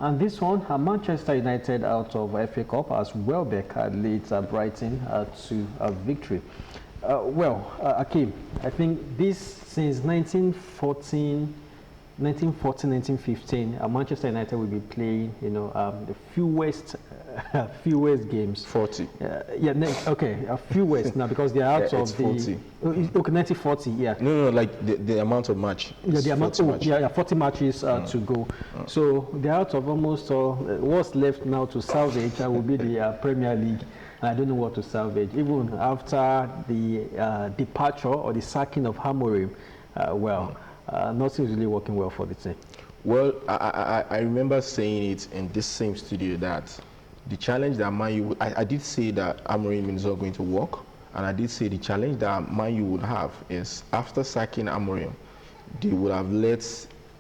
And this one, Manchester United out of FA Cup as Welbeck leads Brighton to a victory. Akeem, I think this since 1915, Manchester United will be playing, the fewest games. 40. A fewest now because they are out of the 40. Okay, 1940. Yeah. No, like the amount of match. Yeah, the amount. 40 matches to go. So they're out of almost what's left now to salvage. Will be the Premier League. I don't know what to salvage. Even after the departure or the sacking of Amorim, nothing's really working well for the team. Well, I remember saying it in this same studio that the challenge that Man U, I did say that Amorim is not going to work, and I did say the challenge that Man U would have is after sacking Amorim, they would have let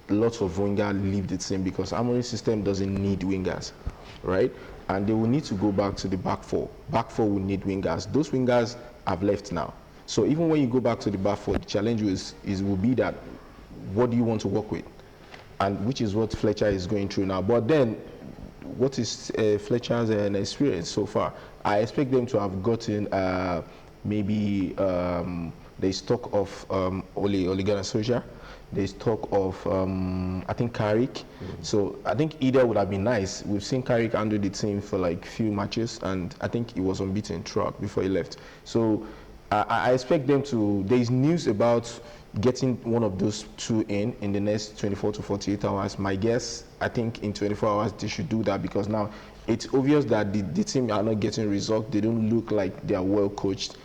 lots of wingers leave the team because Amorim's system doesn't need wingers, right? And they will need to go back to the back four. Back four will need wingers. Those wingers have left now. So even when you go back to the back four, the challenge will be that what do you want to work with? And which is what Fletcher is going through now. But then, what is Fletcher's experience so far? I expect them to have gotten maybe there's talk of Ole Gunnar Solskjaer. There's talk of I think Carrick. So I think either would have been nice. We've seen Carrick handle the team for like few matches, and I think he was unbeaten throughout before he left. So I expect them to. There is news about getting one of those two in the next 24 to 48 hours. My guess, I think in 24 hours they should do that because now it's obvious that the team are not getting results. They don't look like they are well coached,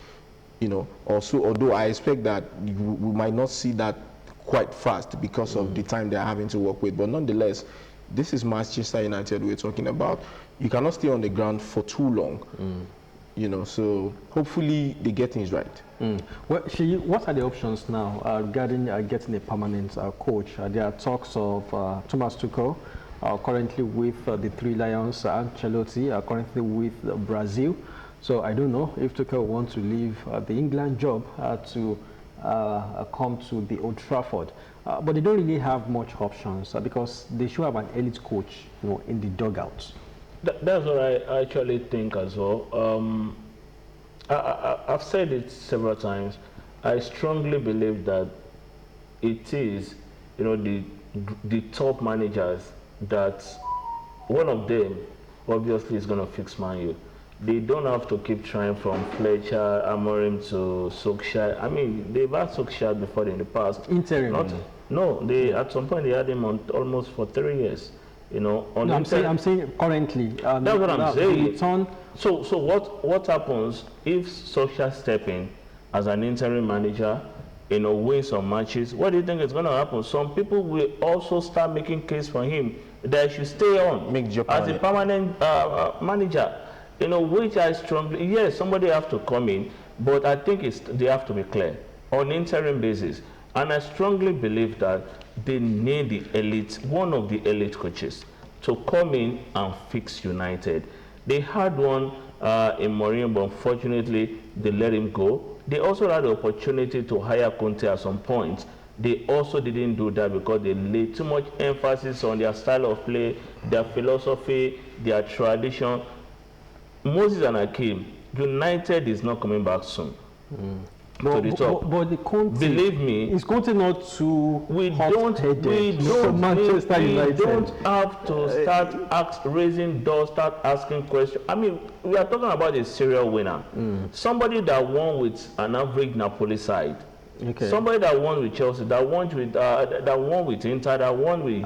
Also, although I expect that we might not see that quite fast because of the time they are having to work with. But nonetheless, this is Manchester United we're talking about. You cannot stay on the ground for too long. So hopefully they get things right. Well, Sheyi, what are the options now regarding getting a permanent coach? There are talks of Thomas Tuchel, currently with the Three Lions, Ancelotti, currently with Brazil. So I don't know if Tuchel wants to leave the England job to come to the Old Trafford. But they don't really have much options because they should have an elite coach in the dugout. That's what I actually think as well. I've said it several times. I strongly believe that it is, the top managers that one of them obviously is going to fix Man U. They don't have to keep trying from Fletcher, Amorim to Solskjaer. I mean, they've had Solskjaer before in the past. Interim. No, they at some point they had him on almost for 3 years. I'm saying currently. That's what I'm saying. So what happens if Solskjaer step in as an interim manager, win some matches? What do you think is going to happen? Some people will also start making case for him that he should stay on as a permanent manager. Which I strongly, yes, somebody have to come in, but I think they have to be clear on interim basis. And I strongly believe that they need one of the elite coaches to come in and fix United. They had one in Amorim, but unfortunately they let him go. They also had the opportunity to hire Conte at some point. They also didn't do that because they laid too much emphasis on their style of play, their philosophy, their tradition. Moses and Akeem, United is not coming back soon. To the top. But the Conte, believe me, is Conte not too hot-headed? We don't have to start start asking questions. I mean, we are talking about a serial winner. Somebody that won with an average Napoli side. Okay. Somebody that won with Chelsea, that won with Inter, that won with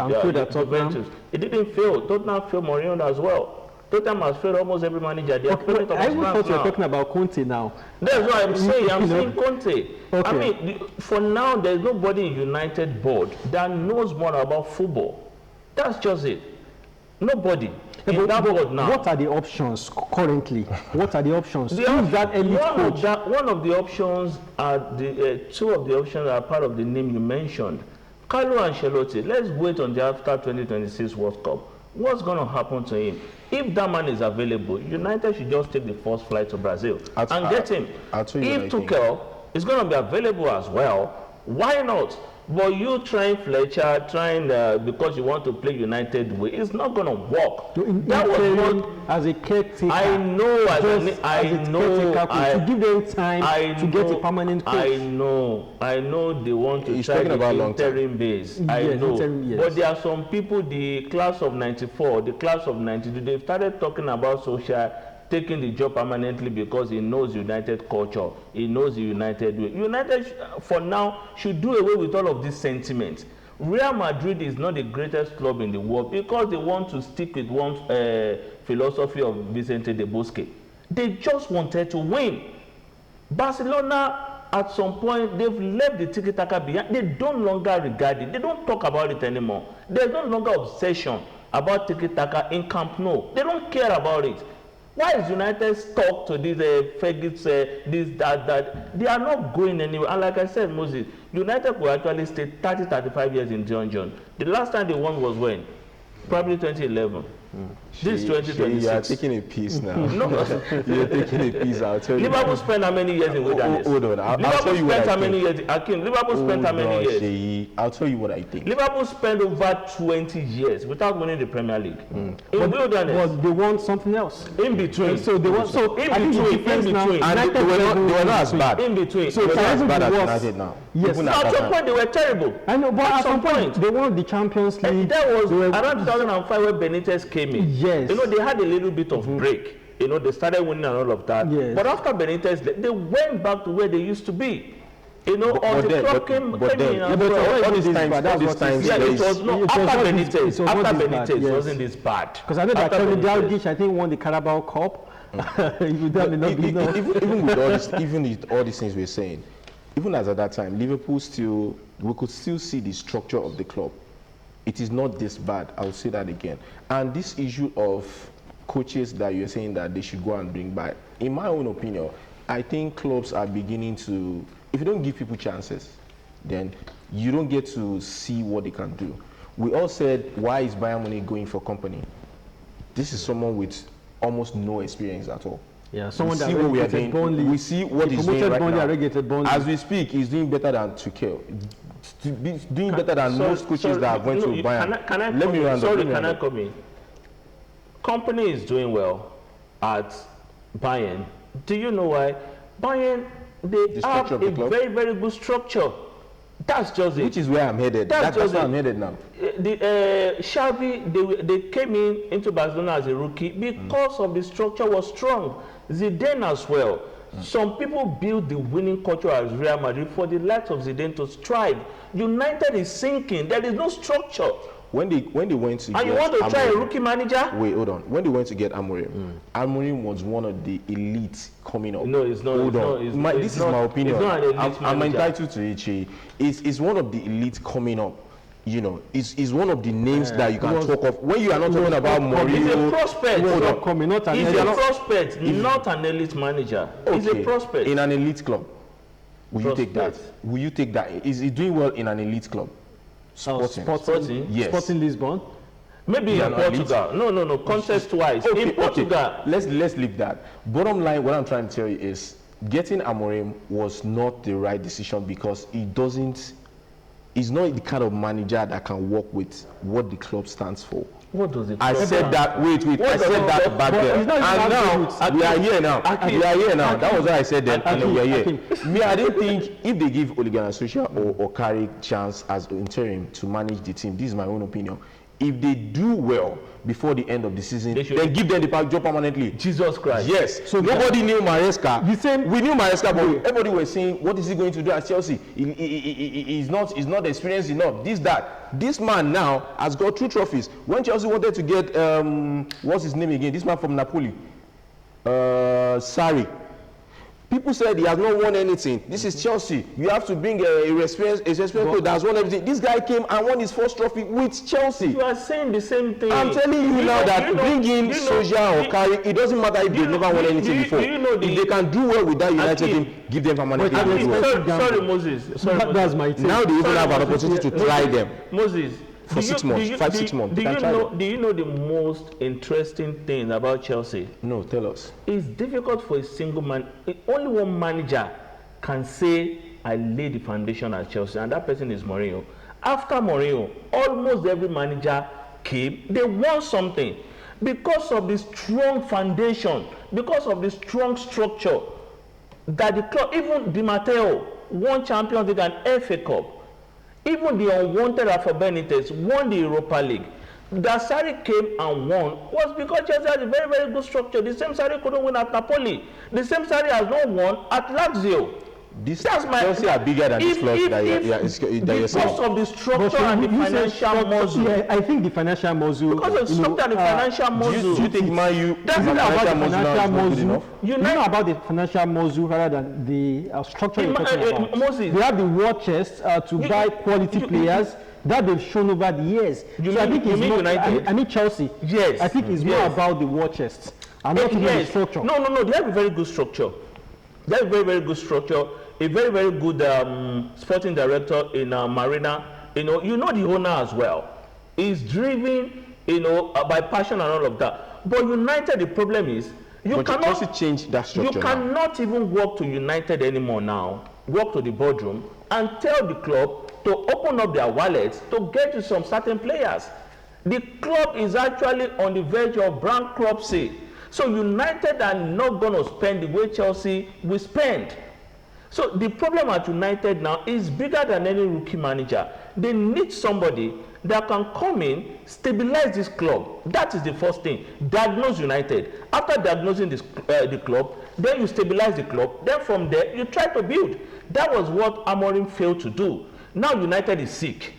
Juventus. It didn't fail. Tottenham failed Mourinho as well. Tottenham has failed almost every manager. They are I even thought you were talking about Conte now. That's what I'm saying. I'm saying Conte. Okay. I mean, for now, there's nobody in United board that knows more about football. That's just it. Nobody. In that board now. What are the options currently? What are the options? One of the options are two of the options are part of the name you mentioned. Carlo Ancelotti. Let's wait until after 2026 World Cup. What's going to happen to him? If that man is available, United should just take the first flight to Brazil and get him. If Tuchel is going to be available as well, why not? But you trying Fletcher, because you want to play United way, it's not going to work. That was not as a caretaker. I know, to give them time to get a permanent coach. I know they want to try the interim base. I know. But there are some people, the class of 94, the class of 92, they've started talking about Solskjaer taking the job permanently because he knows United culture, he knows the United way. United, for now, should do away with all of these sentiments. Real Madrid is not the greatest club in the world because they want to stick with one philosophy of Vicente de Bosque. They just wanted to win. Barcelona, at some point, they've left the tiki-taka behind. They don't longer regard it. They don't talk about it anymore. There's no longer obsession about tiki-taka in Camp Nou. They don't care about it. Why is United stuck to these Fergus, that? They are not going anywhere. And like I said, Moses, United will actually stay 35 years in John. The last time they won was when? Probably 2011. This is 2026. You are taking a piece now. No, you're taking a piece. I'll tell you. Liverpool spent how many years in wilderness? Hold on. I'll tell you what I think. Liverpool spent how many years? I'll tell you what I think. Liverpool spent over 20 years without winning the Premier League. In wilderness. But they want something else. In between. So they want. So in between. And they were not as bad. In between. So they were not as bad as United now. Yes. At some point they were terrible. I know, but at some point they won the Champions League. That was around 2005 when Benitez came in. Yes. They had a little bit of break. They started winning and all of that. Yes. But after Benitez, they went back to where they used to be. All the club came in. All these times, it was not after Benitez. After Benitez, it wasn't this bad. Because I know that Kevin Dalglish, I think, won the Carabao Cup. Even with all these things we're saying, even as at that time, we could still see the structure of the club. It is not this bad. I will say that again. And this issue of coaches that you're saying that they should go and bring back, in my own opinion, I think clubs are beginning to, if you don't give people chances, then you don't get to see what they can do. We all said, why is Bayern Munich going for company? This is someone with almost no experience at all. Yeah, someone we see what we are doing. We see what he's doing right now. As we speak, he's doing better than Tuchel. Doing better than most coaches that went to Bayern. Can I come in? Company is doing well at Bayern. Do you know why? Bayern, they have a very, very good structure. That's just it. Which is where I'm headed. That's where I'm headed now. Xavi, they came into Barcelona as a rookie because of the structure was strong. Zidane as well. Some people build the winning culture as Real Madrid for the likes of Zidane to strive. United is sinking. There is no structure. When they went to and you want to try a rookie manager? Wait, hold on. When they went to get Amorim, Amorim was one of the elite coming up. No, it's not. This is my opinion. I'm entitled to it. It's one of the elite coming up. Is one of the names that you can talk of when you are not talking about Mourinho. He's a prospect. He's a prospect, not an elite manager. He's a prospect. In an elite club, will you take that? Will you take that? Is he doing well in an elite club? Sporting? Yes. Sporting Lisbon? Maybe in Portugal. No. Context-wise. In Portugal. Let's leave that. Bottom line, what I'm trying to tell you is getting Amorim was not the right decision because he's not the kind of manager that can work with what the club stands for. What does it? I said that. Wait. I said that back there. And now we are here now. We are here now. That was what I said then. And we are here. Me, I didn't think if they give Ole Gunnar Solskjaer or Carrick chance as interim to manage the team, this is my own opinion. If they do well before the end of the season, then give them the job permanently. Jesus Christ. Yes. So nobody knew Maresca. We knew Maresca, but everybody was saying, what is he going to do at Chelsea? He's not experienced enough. This man now has got 2 trophies. When Chelsea wanted to get, what's his name again? This man from Napoli. Sarri. People said he has not won anything. This is Chelsea. You have to bring a experienced coach that has won everything. This guy came and won his first trophy with Chelsea. You are saying the same thing. I'm telling you now that bring in Solskjaer or Carrick, it doesn't matter if they've never won anything before. If they can do well with that United team, give them permanent. Sorry, Moses. That's my team. Now they even have an opportunity to try them. Moses. For 6 months, 6 months. Do you know the most interesting thing about Chelsea? No, tell us. It's difficult for a single man. Only one manager can say I laid the foundation at Chelsea, and that person is Mourinho. After Mourinho, almost every manager came, they won something because of the strong foundation, because of the strong structure that the club, even Di Matteo won Champions League and FA Cup. Even the unwanted Rafa Benitez won the Europa League. That Sarri came and won was because Chelsea had a very, very good structure. The same Sarri couldn't win at Napoli. The same Sarri has not won at Lazio. Chelsea are bigger than this club that you're saying. Because of the structure and the financial muscle. Yeah, I think the financial muscle. Because of the structure and the financial muscle. Do you think Man U that's not about the financial muscle. You know about the financial muscle rather than the structure you're talking about. Moses, they have the war chest to buy quality players that they've shown over the years. I think it's more. I mean Chelsea. Yes. I think it's more about the war chest and not even the structure. No. They have a very good structure. They have a very, very good structure. A very, very good sporting director in Marina. You know the owner as well. He's driven, by passion and all of that. But United, the problem is you cannot change that structure. You cannot even walk to United anymore now. Walk to the boardroom and tell the club to open up their wallets to get to some certain players. The club is actually on the verge of bankruptcy. So United are not going to spend the way Chelsea will spend. So the problem at United now is bigger than any rookie manager. They need somebody that can come in, stabilize this club. That is the first thing. Diagnose United. After diagnosing the club, then you stabilize the club. Then from there, you try to build. That was what Amorim failed to do. Now United is sick.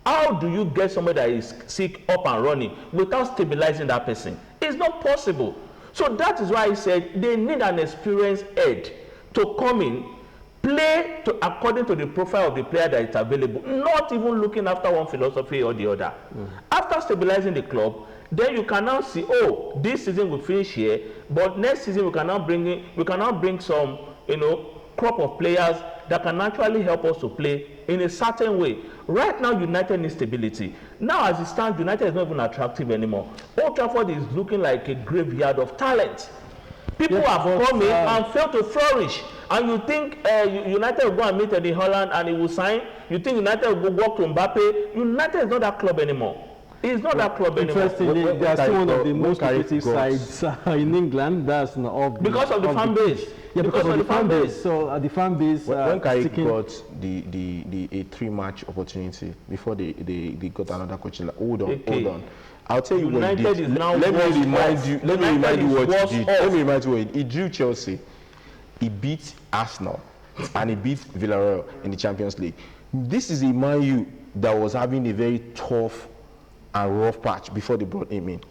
How do you get somebody that is sick up and running without stabilizing that person? It's not possible. So that is why I said they need an experienced head to come in, play according to the profile of the player that is available, not even looking after one philosophy or the other. After stabilizing the club, then you can now see, oh, this season we finish here, but next season we can now bring some, crop of players that can actually help us to play in a certain way. Right now, United needs stability. Now, as it stands, United is not even attractive anymore. Old Trafford is looking like a graveyard of talent. People have come in and failed to flourish. And you think United will go and meet Eddie Holland and he will sign? You think United will go walk to Mbappe? United is not that club anymore. It's not that club anymore. Interestingly, they are still one of the most lucrative sides in England. That's not because of the fan base. Yeah, because of the fan base. So the fan base. When Carrick got a 3-match opportunity before they got another coach, like, hold on. I'll tell you what he did. Let me remind you what he did. Let me remind you what he did. He drew Chelsea. He beat Arsenal and he beat Villarreal in the Champions League. This is a Man U that was having a very tough and rough patch before they brought him in.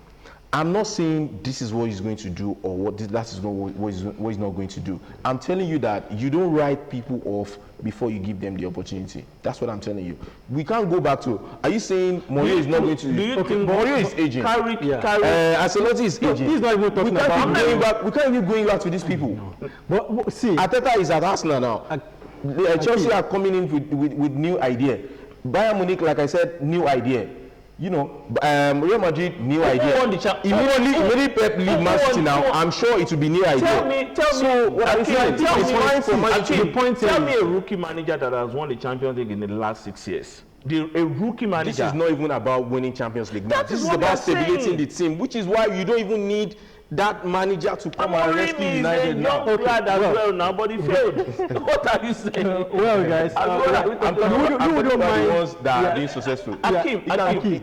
I'm not saying this is what he's going to do or that is not what he's not going to do. I'm telling you that you don't write people off before you give them the opportunity. That's what I'm telling you. We can't go back to. Are you saying Mourinho is not going to? Do you think Mourinho is aging? Ancelotti is aging. He's not even talking about. We can't even going back to these people. No. But see, Arteta is at Arsenal now. Chelsea are coming in with new idea. Bayern Munich, like I said, new idea. Real Madrid, new idea. Immediately Pep leave Man City now, I'm sure it will be new idea. Tell me, what I'm saying, tell me a rookie manager that has won the Champions League in the last 6 years. A rookie manager. This is not even about winning Champions League. This is about stabilizing the team, which is why you don't even need that manager to come and rescue United now. Lad as well now, but he failed. What are you saying? Well, guys, I'm talking about the ones that are being successful. Akim. Okay,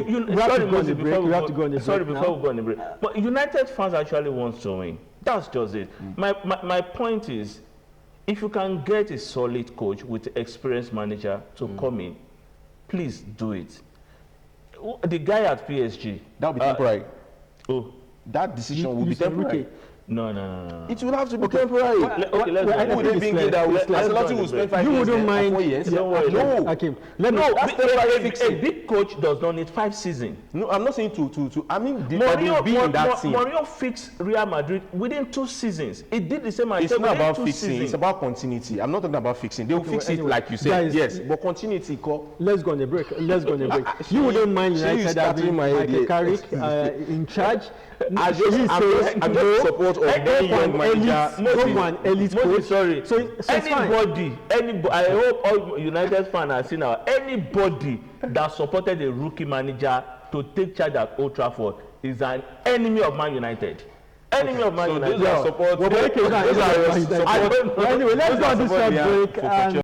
we have to go on the break. Sorry, before we go on the break. But United fans actually want to win. That's just it. My point is, if you can get a solid coach with an experienced manager to come in, please do it. The guy at PSG. That will be temporary. That decision will be temporary. No. It will have to be temporary. Let's would they be that Ancelotti will spend 5 years? You wouldn't mind. 4 years? Don't worry. No. Okay. A big coach does not need 5 seasons. No, I'm not saying to. I mean, Mourinho be in that team. Mourinho fixed Real Madrid within 2 seasons. He did the same. It's not about fixing. It's about continuity. I'm not talking about fixing. They will fix it like you said. Guys, yes, but continuity. Let's go on the break. You wouldn't mind United having Michael Carrick in charge. I just support of any young manager. Go for an elite coach. Sorry. So anybody, I hope all United fans are seeing now. Anybody that supported a rookie manager to take charge at Old Trafford is an enemy of Man United. Enemy of Man United. Those are support. Anyway, let's go on this short break.